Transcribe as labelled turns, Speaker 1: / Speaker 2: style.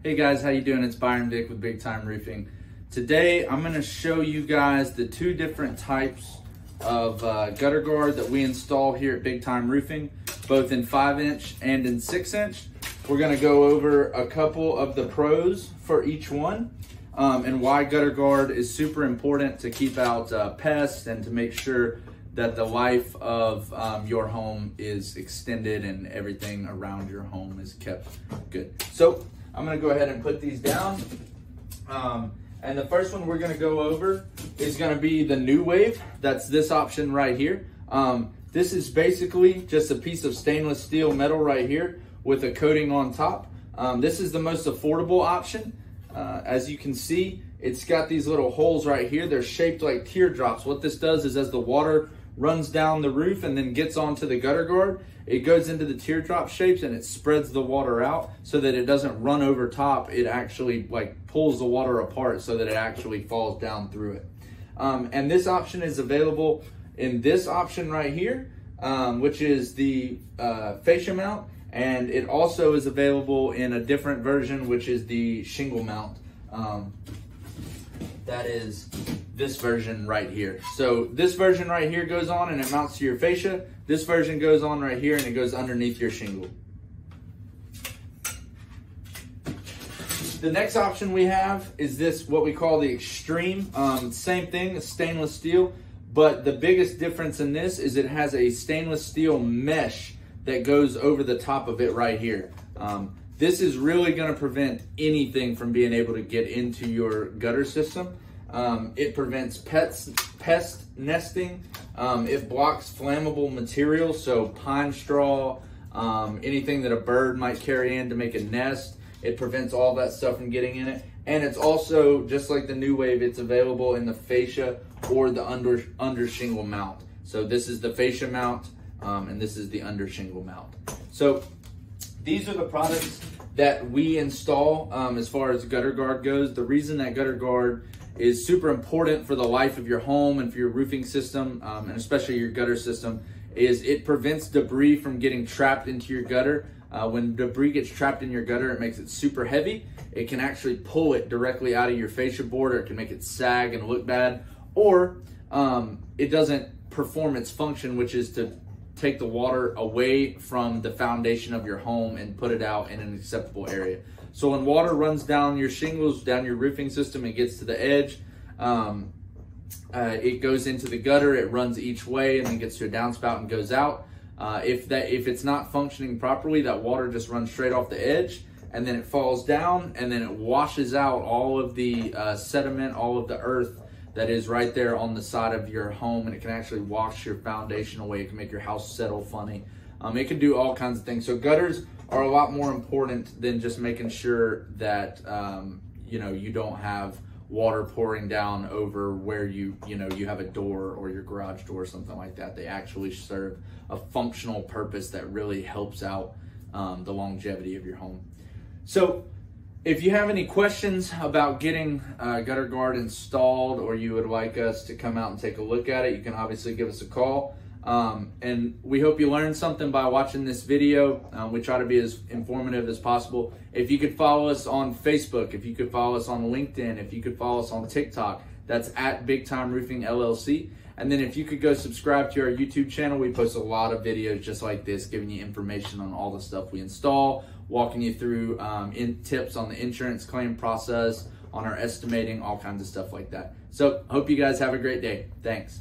Speaker 1: Hey guys, how you doing? It's Byron Vick with Big Time Roofing. Today I'm going to show you guys the two different types of gutter guard that we install here at Big Time Roofing, both in 5-inch and in 6-inch. We're going to go over a couple of the pros for each one and why gutter guard is super important to keep out pests and to make sure that the life of your home is extended and everything around your home is kept good. So I'm gonna go ahead and put these down. And the first one we're gonna go over is gonna be the New Wave. That's this option right here. This is basically just a piece of stainless steel metal right here with a coating on top. This is the most affordable option. As you can see, it's got these little holes right here. They're shaped like teardrops. What this does is as the water runs down the roof and then gets onto the gutter guard, it goes into the teardrop shapes and it spreads the water out so that it doesn't run over top. It actually like pulls the water apart so that it actually falls down through it. And this option is available in this option right here, which is the fascia mount. And it also is available in a different version, which is the shingle mount. That is this version right here. So this version right here goes on and it mounts to your fascia. This version goes on right here and it goes underneath your shingle. The next option we have is this, what we call the Extreme. Same thing, it's stainless steel, but the biggest difference in this is it has a stainless steel mesh that goes over the top of it right here. This is really going to prevent anything from being able to get into your gutter system. It prevents pest nesting. It blocks flammable materials, so pine straw, anything that a bird might carry in to make a nest. It prevents all that stuff from getting in it. And it's also, just like the New Wave, it's available in the fascia or the under shingle mount. So this is the fascia mount, and this is the under shingle mount. So these are the products that we install as far as gutter guard goes. The reason that gutter guard is super important for the life of your home and for your roofing system, and especially your gutter system, is it prevents debris from getting trapped into your gutter. When debris gets trapped in your gutter, it makes it super heavy. It can actually pull it directly out of your fascia board, or it can make it sag and look bad, or it doesn't perform its function, which is to take the water away from the foundation of your home and put it out in an acceptable area. So when water runs down your shingles, down your roofing system, it gets to the edge, it goes into the gutter, it runs each way and then gets to a downspout and goes out. If it's not functioning properly, that water just runs straight off the edge and then it falls down and then it washes out all of the sediment, all of the earth that is right there on the side of your home, and it can actually wash your foundation away. It can make your house settle funny. It can do all kinds of things. So gutters are a lot more important than just making sure that you don't have water pouring down over where you have a door or your garage door or something like that. They actually serve a functional purpose that really helps out the longevity of your home. So if you have any questions about getting gutter guard installed, or you would like us to come out and take a look at it, you can obviously give us a call. And we hope you learned something by watching this video. We try to be as informative as possible. If you could follow us on Facebook, if you could follow us on LinkedIn, if you could follow us on TikTok, that's at Big Time Roofing LLC. And then if you could go subscribe to our YouTube channel, we post a lot of videos just like this, giving you information on all the stuff we install, walking you through tips on the insurance claim process, on our estimating, all kinds of stuff like that. So hope you guys have a great day. Thanks.